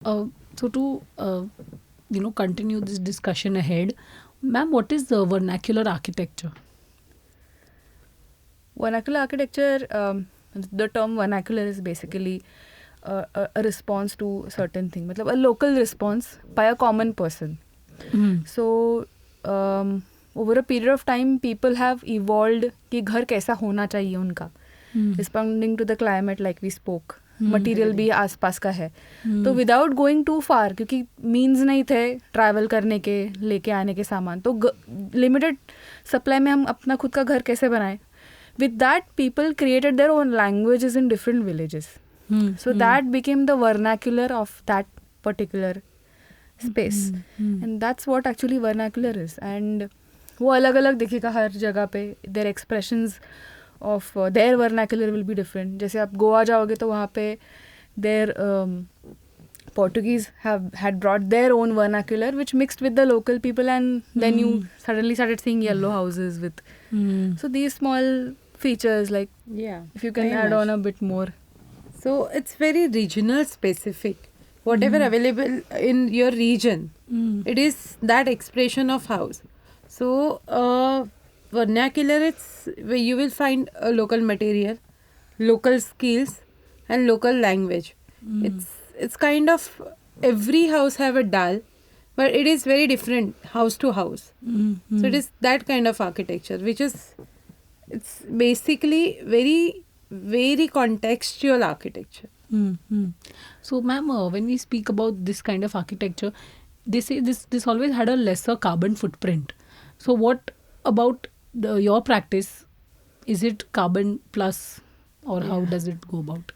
So to continue this discussion ahead, ma'am, what is the vernacular architecture? Vernacular architecture, the term vernacular is basically a response to a certain thing, मतलब a local response by a common person. So over a period of time, people have evolved कि घर कैसा होना चाहिए उनका, responding to the climate like we spoke. Material भी आसपास का है, तो विदाउट गोइंग टू फार, क्योंकि मीन्स नहीं थे ट्रैवल करने के, लेके आने के सामान, तो लिमिटेड सप्लाई में हम अपना खुद का घर कैसे बनाएं. With that, people created their own languages in different villages. So that became the vernacular of that particular space. And that's what actually vernacular is. And वो अलग अलग दिखेगा हर जगह पे. Their expressions of their vernacular will be different. जैसे आप गोवा जाओगे तो वहाँ पे their Portuguese had brought their own vernacular which mixed with the local people, and then you suddenly started seeing yellow houses with so these small features, like if you can add on a bit more. So it's very regional specific. Whatever available in your region, it is that expression of house. So vernacular, it's where you will find a local material, local skills, and local language. It's kind of every house have a dal, but it is very different house to house. So it is that kind of architecture, which is it's basically very, very contextual architecture. So, ma'am, when we speak about this kind of architecture, they say this always had a lesser carbon footprint. So, what about your practice? Is it carbon plus, or how does it go about?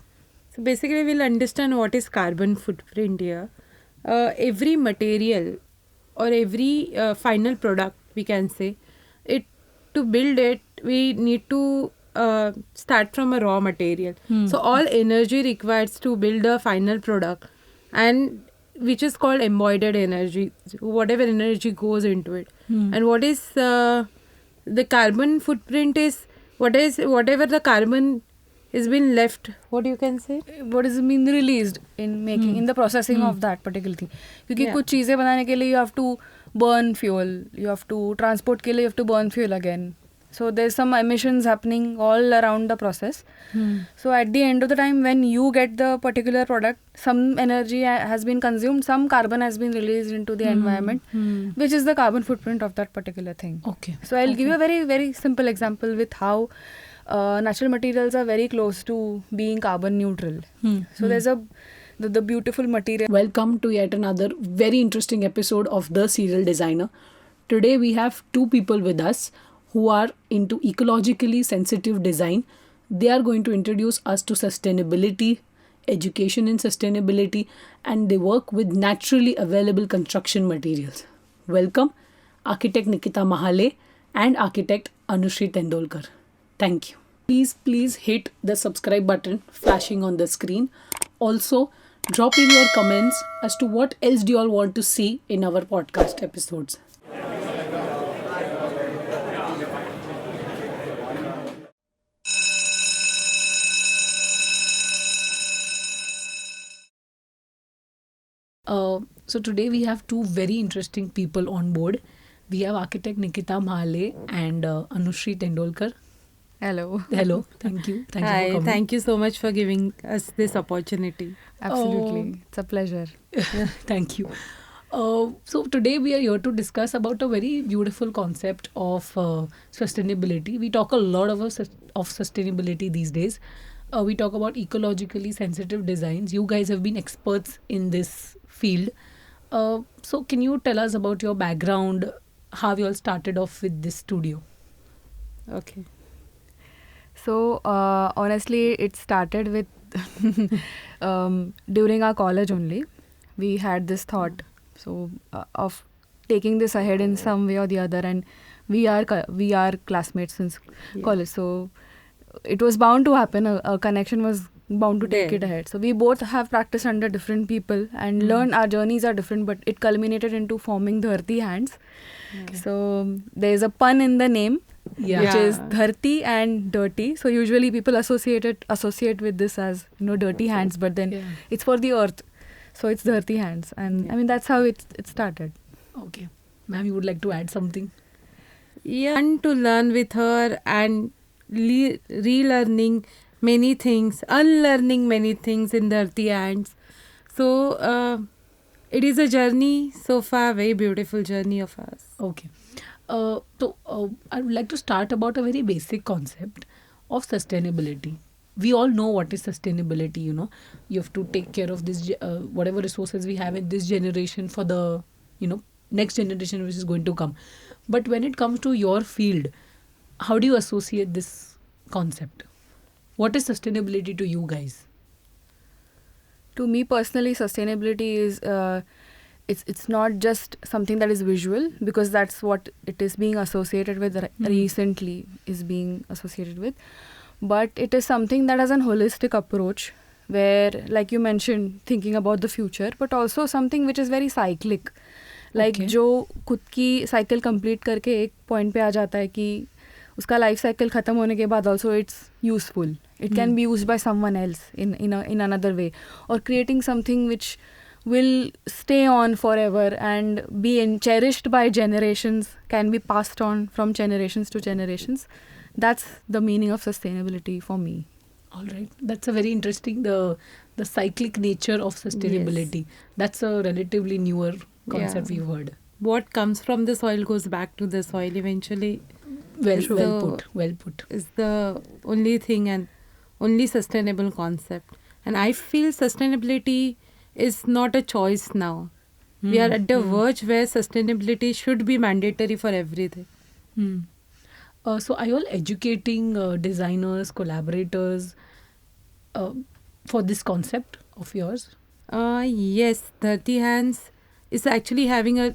So basically, we'll understand what is carbon footprint here. Every material or every final product, we can say, to build it, we need to start from a raw material. So all energy required to build a final product, and which is called embodied energy, whatever energy goes into it. And what is the carbon footprint is whatever the carbon is been left, what you can say, what is being released in making in the processing of that particular thing. क्योंकि कुछ चीज़ें बनाने के लिए you have to burn fuel, you have to transport के लिए you have to burn fuel again. So there's some emissions happening all around the process. So at the end of the time, when you get the particular product, some energy has been consumed, some carbon has been released into the environment, which is the carbon footprint of that particular thing. Okay. So I'll give you a very, very simple example with how natural materials are very close to being carbon neutral. So there's the beautiful material. Welcome to yet another very interesting episode of The Serial Designer. Today we have two people with us who are into ecologically sensitive design. They are going to introduce us to sustainability, education in sustainability, and they work with naturally available construction materials. Welcome, architect Nikita Mahale and architect Anushree Tendolkar. Thank you. Please hit the subscribe button flashing on the screen. Also, drop in your comments as to what else do you all want to see in our podcast episodes. So today we have two very interesting people on board. We have architect Nikita Mahale and Anushree Tendolkar. Hello. Hello. Thank you. Thank you Hi, for coming. thank you so much for giving us this opportunity. Absolutely. It's a pleasure. Thank you. So today we are here to discuss about a very beautiful concept of sustainability. We talk a lot of sustainability these days. We talk about ecologically sensitive designs. You guys have been experts in this field. So can you tell us about your background, how you all started off with this studio? Okay. So honestly, it started with during our college only. We had this thought of taking this ahead in some way or the other, and we are classmates since college. So it was bound to happen. A connection was bound to take it ahead. So we both have practiced under different people and learned. Our journeys are different, but it culminated into forming DHIRTY hands. So there's a pun in the name, which is DHIRTY and dirty. So usually people associate with this as dirty hands, but then it's for the earth. So it's DHIRTY hands, and I mean that's how it started. Okay. Ma'am, you would like to add something? Yeah, fun to learn with her and relearning many things, unlearning many things in DHIRTY hands. So it is a journey so far, very beautiful journey of ours. Okay. So I would like to start about a very basic concept of sustainability. We all know what is sustainability, you know. You have to take care of this, whatever resources we have in this generation for the, next generation which is going to come. But when it comes to your field, how do you associate this concept? What is sustainability to you guys? To me personally, sustainability is it's not just something that is visual, because that's what it is being associated with recently is being associated with, but it is something that has an holistic approach where, like you mentioned, thinking about the future, but also something which is very cyclic. Like जो खुद की cycle complete करके एक point पे आ जाता है कि उसका life cycle खत्म होने के बाद also it's useful. It can be used by someone else in another way, or creating something which will stay on forever and be cherished by generations, can be passed on from generations to generations. That's the meaning of sustainability for me. All right, that's a very interesting, the cyclic nature of sustainability. Yes. That's a relatively newer concept we've heard. What comes from the soil goes back to the soil eventually. Well put. Is the only thing and only sustainable concept. And I feel sustainability is not a choice now. We are at the verge where sustainability should be mandatory for everything. So are you all educating designers, collaborators for this concept of yours? Yes, DHIRTY Hands is actually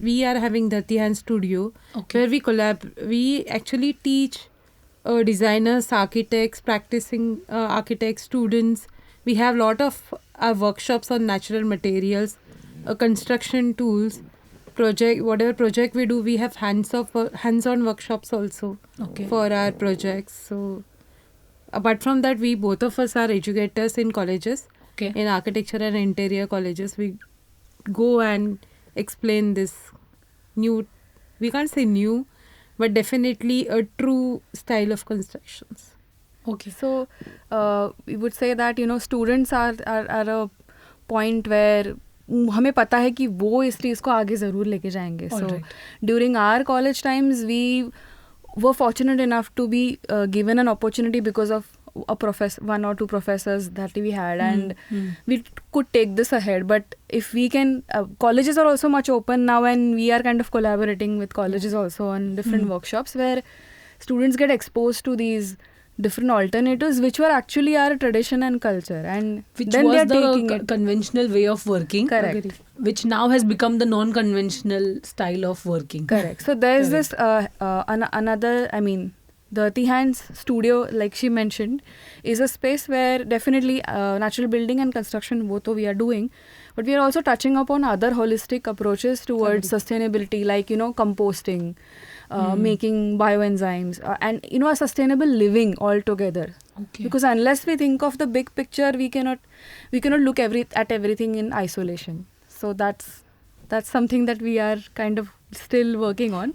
we are having DHIRTY Hands studio where we actually teach designers, architects, practicing architects, students. We have a lot of workshops on natural materials, construction tools, whatever project we do, we have hands-on workshops also for our projects. So apart from that, we both of us are educators in colleges, in architecture and interior colleges. We go and explain this new, we can't say new, but definitely a true style of constructions. Okay, so we would say that students are a point where हमें पता है कि वो इस चीज़ को आगे ज़रूर लेके जाएंगे. So during our college times, we were fortunate enough to be given an opportunity because of one or two professors that we had, and we could take this ahead. But if we can, colleges are also much open now, and we are kind of collaborating with colleges also on different workshops where students get exposed to these different alternatives which were actually our tradition and culture, and which then was the conventional way of working. Correct. Which now has become the non-conventional style of working. Correct. So there is this another, I mean, the DHIRTY Hands studio, like she mentioned, is a space where definitely natural building and construction both we are doing, but we are also touching upon other holistic approaches towards sustainability, like composting, making bioenzymes, and a sustainable living altogether. Because unless we think of the big picture, we cannot look at everything in isolation. So that's something that we are kind of still working on.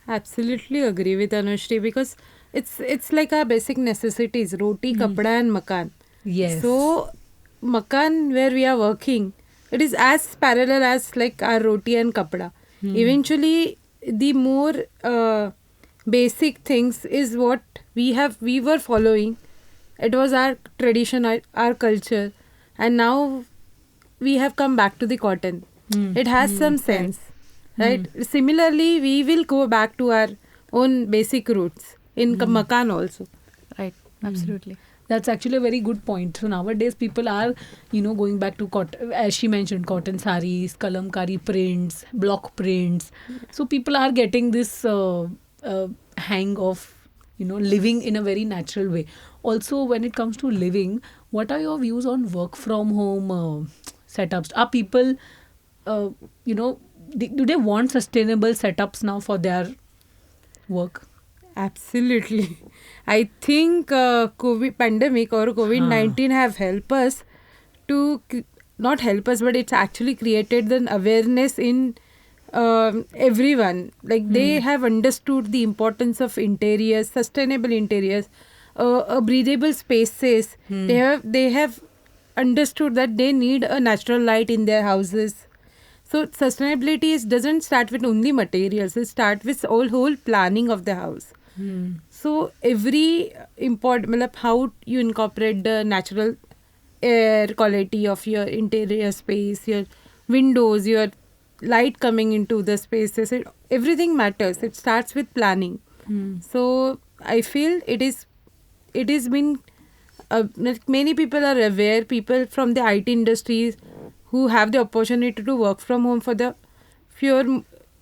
Absolutely agree with Anushree, because it's like our basic necessities: roti, kapda, and makan. Yes. So makan, where we are working, it is as parallel as like our roti and kapda. Eventually, the more basic things is what we were following. It was our tradition, our culture, and now we have come back to the cotton. It has some sense, right? Similarly, we will go back to our own basic roots in makan also. Right, absolutely. That's actually a very good point. So nowadays people are, going back to cotton, as she mentioned, cotton saris, kalamkari prints, block prints. So people are getting this hang of, living in a very natural way. Also, when it comes to living, what are your views on work from home setups? Are people, do they want sustainable setups now for their work? Absolutely. I think COVID pandemic or COVID-19 have helped us to not help us, but it's actually created an awareness in everyone. Like they have understood the importance of interiors, sustainable interiors, breathable spaces. They have understood that they need a natural light in their houses. So sustainability doesn't start with only materials. It starts with whole planning of the house. So every important, how you incorporate the natural air quality of your interior space, your windows, your light coming into the spaces, everything matters. It starts with planning. So I feel it is been like many people are aware, people from the IT industries who have the opportunity to work from home for the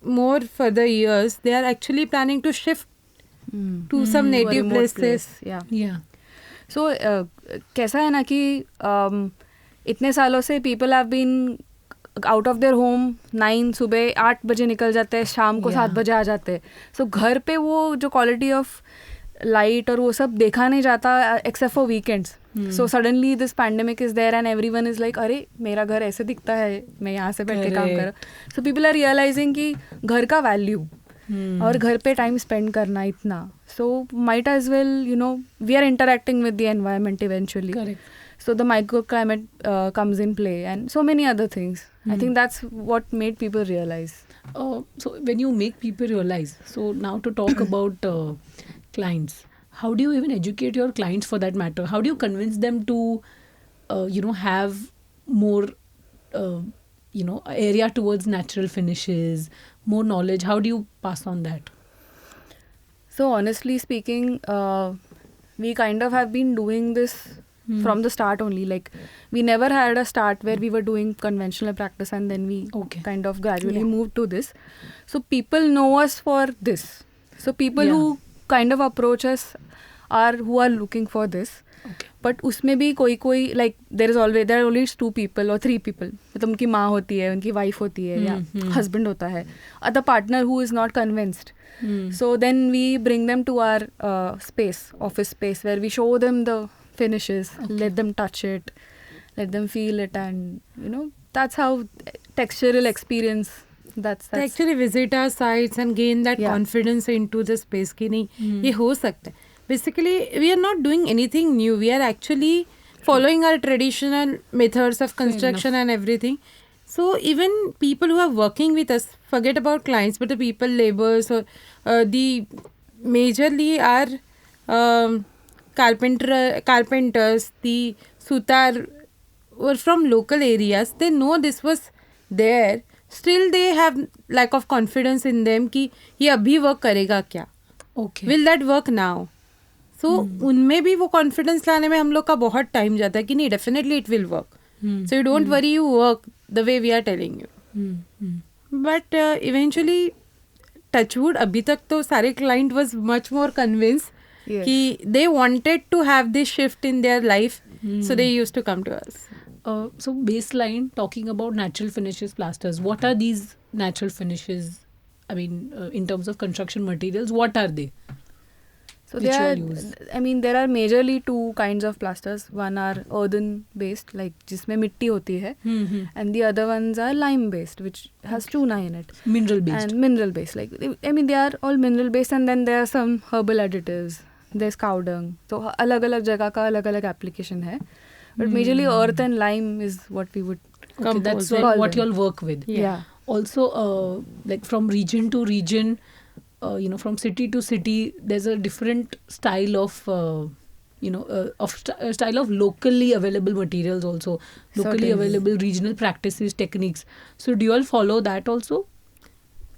more further years, they are actually planning to shift to some native places. Yeah. So कैसा है ना कि इतने सालों से people have been out of their home 9 सुबह 8 बजे निकल जाते हैं, शाम को 7 बजे आ जाते हैं. So घर पे वो जो quality of light और वो सब देखा नहीं जाता except for weekends. So suddenly this pandemic is there and everyone is like, अरे मेरा घर ऐसे दिखता है, मैं यहाँ से बैठ के काम कर रहा हूँ. So people are realizing कि घर का value और घर पे time spend करना इतना. So might as well, you know, we are interacting with the environment eventually. Correct. So the microclimate comes in play and so many other things. I think that's what made people realize. So when you make people realize, so now to talk about clients, how do you even educate your clients for that matter? How do you convince them to, have more, area towards natural finishes, more knowledge? How do you pass on that? So honestly speaking, we kind of have been doing this from the start only. Like we never had a start where we were doing conventional practice and then we kind of gradually moved to this. So people know us for this. So people who kind of approach us are who are looking for this. Okay. But उसमें भी कोई like there are always 2 people or 3 people. मतलब उनकी माँ होती है, उनकी wife होती है या husband होता है. Other partner who is not convinced. So then we bring them to our office space where we show them the finishes, let them touch it, let them feel it, and that's how textural experience. That's They actually visit our sites and gain that confidence into the space कि नहीं ये हो सकता है. Basically, we are not doing anything new. We are actually following our traditional methods of construction and everything. So even people who are working with us, forget about clients, but the people, laborers, or the majorly are carpenters, the sutar were from local areas. They know this was there. Still they have lack of confidence in them कि ये अभी work करेगा क्या? Okay. Will that work now? So उनमें भी वो confidence लाने में हम लोग का बहुत time जाता है कि नहीं, definitely it will work. So you don't worry, you work the way we are telling you. But eventually, touchwood, अभी तक तो सारे client was much more convinced कि they wanted to have this shift in their life. So they used to come to us. So baseline, talking about natural finishes, plasters, what are these natural finishes? I mean, in terms of construction materials, what are they? So there are majorly 2 kinds of plasters. One are earthen based, like जिसमें मिट्टी होती है, and the other ones are lime based, which has chuna in it. Mineral based. And mineral based, like they are all mineral based, and then there are some herbal additives. There's cow dung. So अलग-अलग जगह का अलग-अलग application है. But majorly earth and lime is what we would. Okay, that's what you'll work with. Yeah. Also, like from region to region, from city to city, there's a different style of, style of locally available materials also, locally available regional practices, techniques. So do you all follow that also?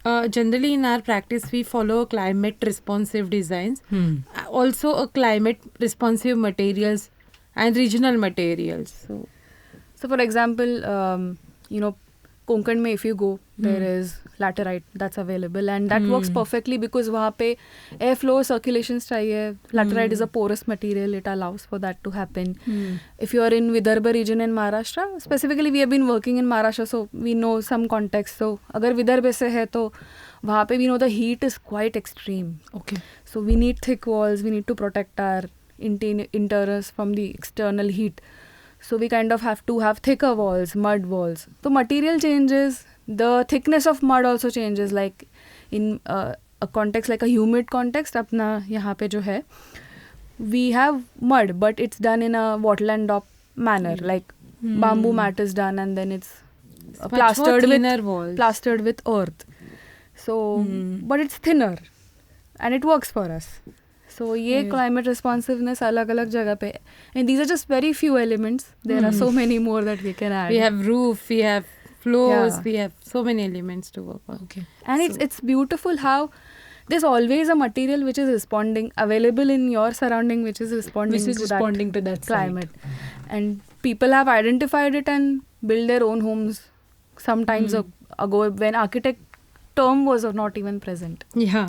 Generally in our practice, we follow climate responsive designs, also a climate responsive materials and regional materials. So for example, Konkan mein if you go, there is laterite that's available, and that works perfectly because वहाँ पे airflow circulations चाहिए. Laterite is a porous material, it allows for that to happen. If you are in Vidarbha region in Maharashtra, specifically we have been working in Maharashtra, so we know some context. So अगर विदर्भ से है तो वहाँ पे we know the heat is quite extreme. Okay. So we need thick walls, we need to protect our interiors from the external heat. So we kind of have to have thicker walls, mud walls. So material changes, the thickness of mud also changes. Like in a context like a humid context, अपना यहाँ पे जो है, we have mud, but it's done in a wattle and daub manner. Like bamboo mat is done and then it's plastered with earth. So, but it's thinner and it works for us. So, ये climate responsiveness अलग-अलग जगह पे, and these are just very few elements. There are so many more that we can add. We have roof, we have floors, we have so many elements to work on. Okay. And it's beautiful how there's always a material which is responding, available in your surrounding, which is responding to that climate. And people have identified it and built their own homes sometimes ago when architect term was not even present. Yeah.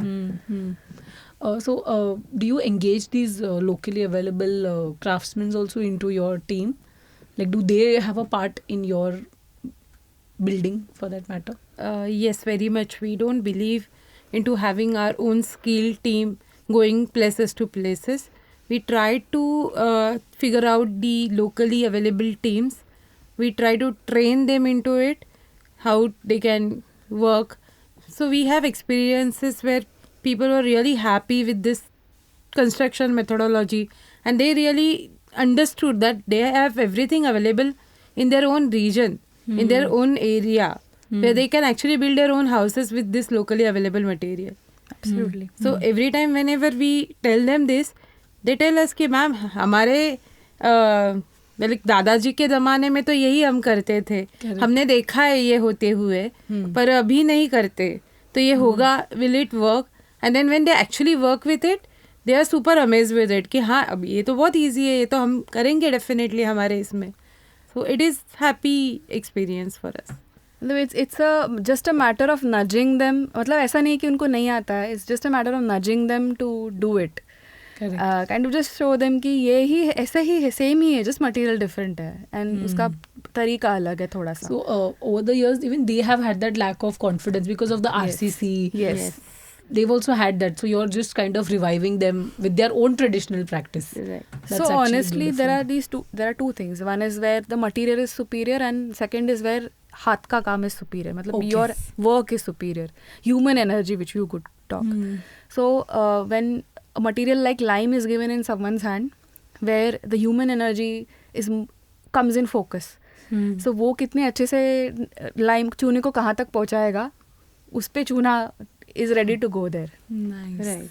So, do you engage these locally available craftsmen also into your team? Like, do they have a part in your building for that matter? Yes, very much. We don't believe into having our own skill team going places to places. We try to figure out the locally available teams. We try to train them into it, how they can work. So we have experiences where people were really happy with this construction methodology and they really understood that they have everything available in their own region, in their own area, where they can actually build their own houses with this locally available material. Absolutely. So every time whenever we tell them this, they tell us कि ma'am हमारे दादाजी के ज़माने में तो यही हम करते थे, हमने देखा है ये होते हुए, पर अभी नहीं करते, तो ये होगा, will it work? And then when they actually work with it, they are super amazed with it कि हाँ अब ये तो बहुत easy है, ये तो हम करेंगे definitely हमारे इसमें. So it is happy experience for us. It's just a matter of nudging them. मतलब ऐसा नहीं कि उनको नहीं आता है. It's just a matter of nudging them to do it. Kind of just show them कि ये ही ऐसा ही है, same ही है, just material different है, and उसका तरीका अलग है थोड़ा सा. So over the years, even they have had that lack of confidence because of the RCC. Yes. They've also had that. So you're just kind of reviving them with their own traditional practice. Right. So honestly, there are two things. One is where the material is superior, and second is where हाथ का काम is superior. मतलब your work is superior. Human energy, which you could talk. So when a material like lime is given in someone's hand, where the human energy comes in focus. So वो कितने अच्छे से lime चूने को कहाँ तक पहुँचाएगा, उस पे चूना is ready to go there. Nice. Right.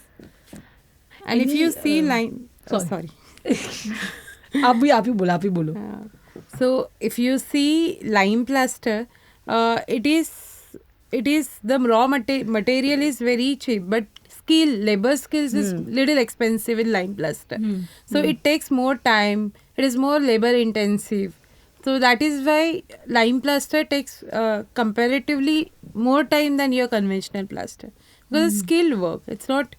And if you see lime... sorry. आप ही बोलो. So if you see lime plaster, it is the raw material is very cheap, but labor skills is little expensive in lime plaster. So it takes more time. It is more labor intensive. So that is why lime plaster takes comparatively more time than your conventional plaster. Because it's skill work. It's not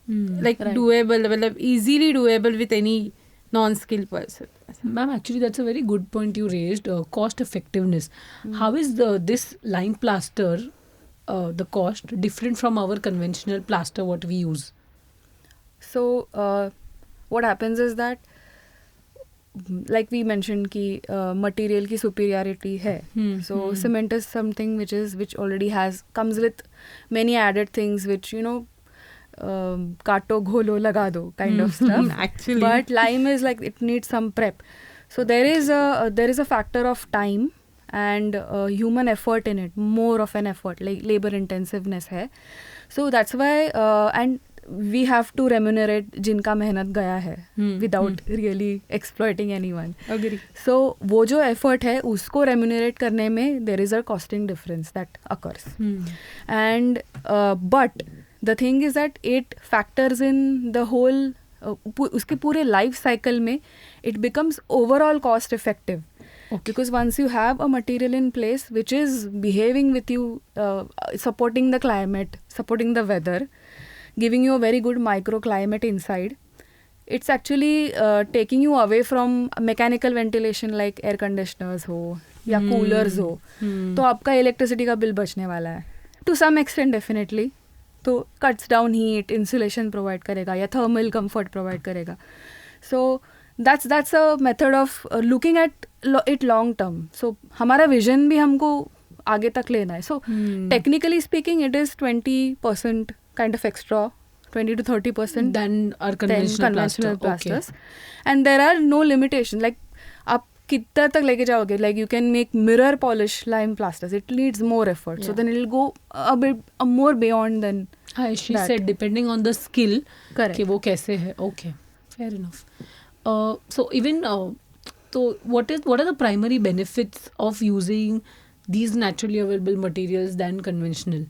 doable, easily doable with any non-skilled person. Ma'am, actually that's a very good point you raised, cost effectiveness. How is this lime plaster, the cost, different from our conventional plaster what we use? So what happens is that, like we mentioned कि material की superiority है. So cement is something which already comes with many added things which काटो घोलो लगा दो kind of stuff. Actually. But lime is like it needs some prep. So there is a factor of time and human effort in it, more of an effort, like labor intensiveness है. So that's why and we have to remunerate जिनका मेहनत गया है without really exploiting anyone. Agree. So वो जो effort है उसको remunerate करने में there is a costing difference that occurs. And but the thing is that it factors in the whole उसके पूरे life cycle में it becomes overall cost effective. Okay. Because once you have a material in place which is behaving with you, supporting the climate, supporting the weather, giving you a very good microclimate inside, it's actually taking you away from mechanical ventilation like air conditioners हो या coolers हो, तो आपका electricity का bill बचने वाला है. To some extent definitely. तो cuts down heat, insulation provide करेगा या thermal comfort provide करेगा. So that's a method of looking at it long term. So हमारा vision भी हमको आगे तक लेना है. So technically speaking, it is 20% kind of extra, 20 to 30% than our conventional plasters. And there are no limitations. Like आप कितना तक लेके जाओगे? Like you can make mirror polish lime plasters. It needs more effort. So then it will go a bit more beyond than she said depending on the skill. Correct. कि वो कैसे है. Okay, fair enough. So even so what are the primary benefits of using these naturally available materials than conventional?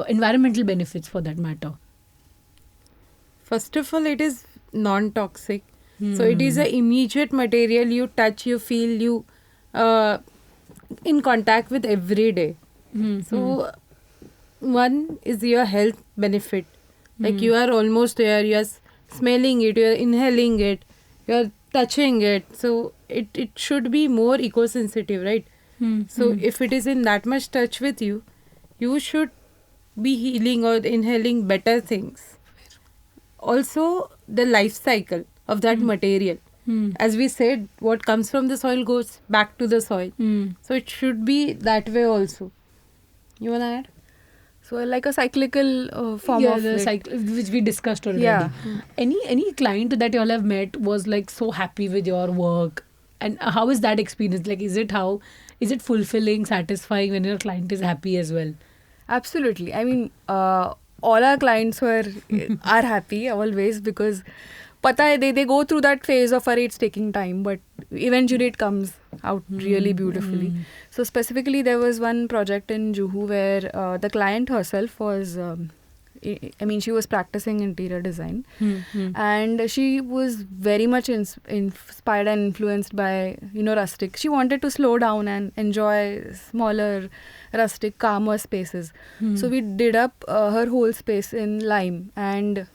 Environmental benefits for that matter. First of all, it is non-toxic. So it is an immediate material you touch, you feel, you in contact with every day. So one is your health benefit. Like you are almost there, you are smelling it, you are inhaling it, you are touching it. So it should be more eco-sensitive, right? So if it is in that much touch with you, you should be healing or inhaling better things. Also, the life cycle of that material. As we said, what comes from the soil goes back to the soil. So it should be that way also. You want to add? So like a cyclical form of it. Which we discussed already. Yeah. Any client that you all have met was like so happy with your work, and how is that experience? Like, is it fulfilling, satisfying when your client is happy as well? Absolutely. I mean, all our clients are happy always, because pata hai, they go through that phase of it's taking time, but eventually it comes out really beautifully. So specifically, there was one project in Juhu where the client herself was, she was practicing interior design, and she was very much inspired and influenced by, rustic. She wanted to slow down and enjoy smaller, rustic, calmer spaces. So we did up her whole space in lime, and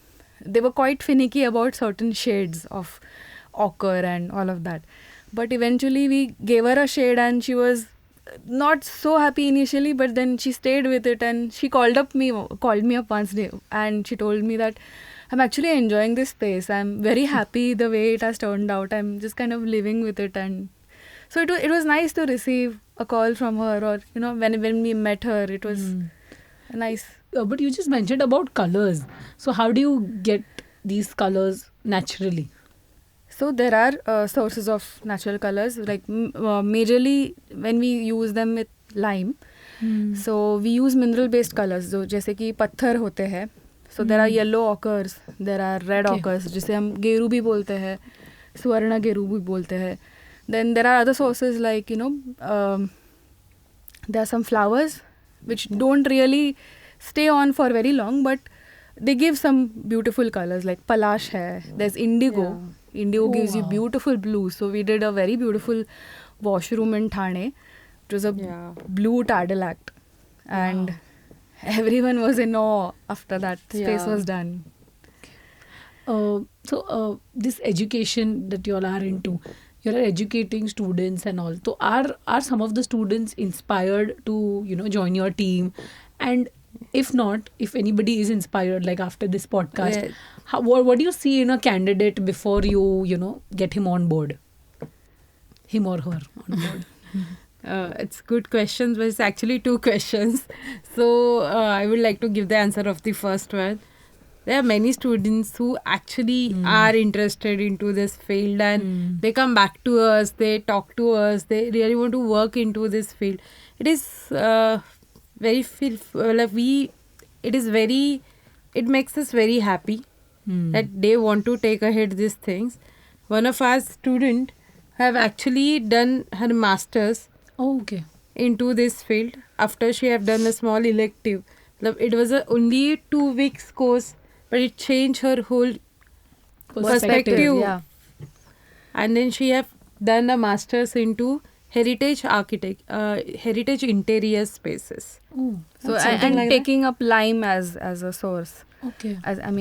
they were quite finicky about certain shades of ochre and all of that. But eventually we gave her a shade, and she was not so happy initially, but then she stayed with it, and she called me up once day, and she told me that I'm actually enjoying this space. I'm very happy the way it has turned out. I'm just kind of living with it. And so it was nice to receive a call from her, or when we met her, it was nice. But you just mentioned about colors. So how do you get these colors naturally? So there are sources of natural colors, like majorly when we use them with lime. So we use mineral based colors, जो जैसे कि पत्थर होते हैं. So there are yellow ochres, there are red ochres, जिसे हम गेरू भी बोलते हैं, स्वर्ण गेरू भी बोलते हैं. Then there are other sources like there are some flowers which don't really stay on for very long, but they give some beautiful colors, like palash hai. There's indigo. Yeah. Indigo gives you beautiful blue. So we did a very beautiful washroom in Thane. It was a blue tadalact, and everyone was in awe after that space was done. So this education that you all are into, you are educating students and all. So are some of the students inspired to join your team? And if not, if anybody is inspired, like after this podcast, what do you see in a candidate before you get him on board, him or her on board? It's good questions, but it's actually two questions. So I would like to give the answer of the first one. There are many students who actually are interested into this field, and they come back to us, they talk to us, they really want to work into this field. It is it makes us very happy that they want to take ahead these things. One of our students have actually done her master's into this field after she have done a small elective. It was only 2 weeks course, but it changed her whole perspective. Yeah. And then she have done a master's into heritage interior spaces. So and like taking up lime as a source. Okay. As a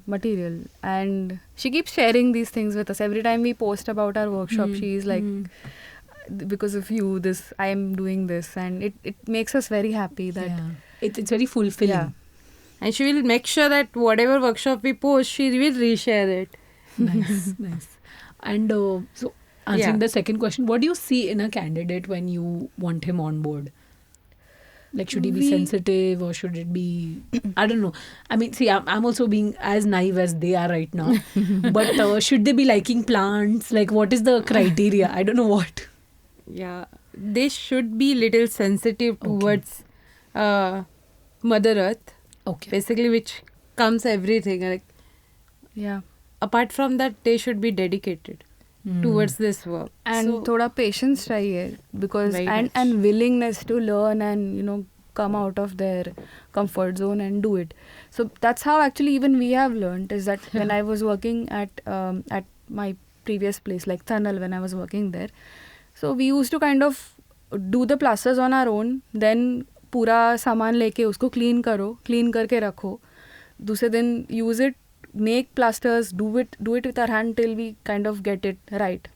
material. And she keeps sharing these things with us. Every time we post about our workshop, she's like, because of you, I am doing this, and it makes us very happy that it's very fulfilling. Yeah. And she will make sure that whatever workshop we post, she will reshare it. Nice. And so answering Yeah. the second question, what do you see in a candidate when you want him on board? Like, should he be sensitive, or should it be, I don't know. I mean, see, I'm also being as naive as they are right now. But should they be liking plants? Like, what is the criteria? I don't know what. Yeah, they should be little sensitive towards Mother Earth, Okay. basically, which comes everything. Like, Yeah. apart from that, they should be dedicated towards this work. And So, thoda patience chahiye, because Very and much. willingness to learn and come out of their comfort zone and do it. So that's how actually even we have learned, is that when I was working at my previous place, like Tunnel, when I was working there, so we used to kind of do the plasters on our own, then पूरा सामान लेके उसको clean करो, clean करके रखो, दूसरे दिन use it, make plasters, do it with our hand till we kind of get it right.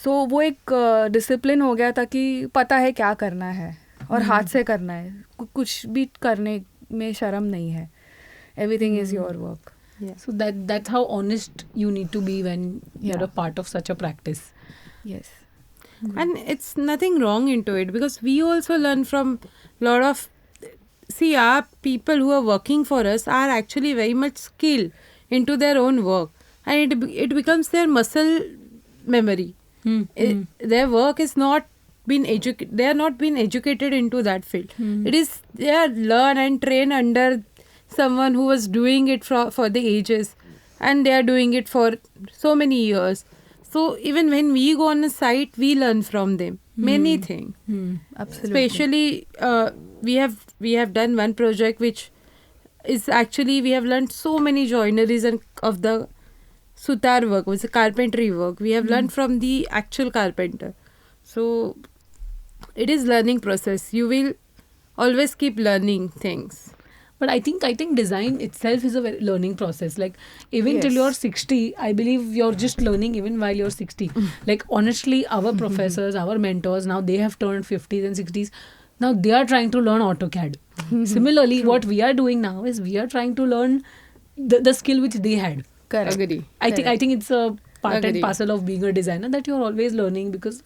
So वो एक डिसिप्लिन हो गया था कि पता है क्या करना है और हाथ से करना है, कुछ भी करने में शर्म नहीं है, everything is your work. So that's how honest you need to be when you're a part of such a practice. Yes. and it's nothing wrong into it, because we also learn from lot of, see, our people who are working for us are actually very much skilled into their own work, and it becomes their muscle memory. Their work is not been they are not been educated into that field. It is, they are learn and train under someone who was doing it for the ages, and they are doing it for so many years. So even when we go on a site, we learn from them many things. Absolutely. Especially we have done one project which is actually, we have learned so many joineries and of the sutar work, was the carpentry work. We have learned from the actual carpenter. So it is learning process. You will always keep learning things. But I think design itself is a very learning process. Like, even till Yes. you're 60, I believe you're just learning even while you're 60. Like, honestly, our professors, our mentors, now they have turned 50s and 60s. Now they are trying to learn AutoCAD. Similarly, what we are doing now is we are trying to learn the skill which they had. Correct. Agree. I think it's a part and Agree. parcel of being a designer, that you're always learning, because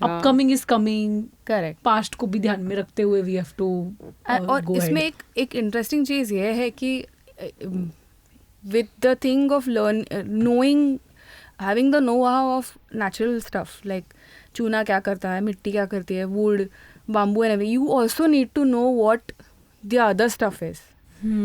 upcoming is coming. Correct. Past को भी ध्यान में रखते हुए we have to और go इसमें ahead. एक interesting चीज़ ये है कि with the thing of knowing, having the know how of natural stuff, like चूना क्या करता है, मिट्टी क्या करती है, would, bamboo and everything, you also need to know what the other stuff is.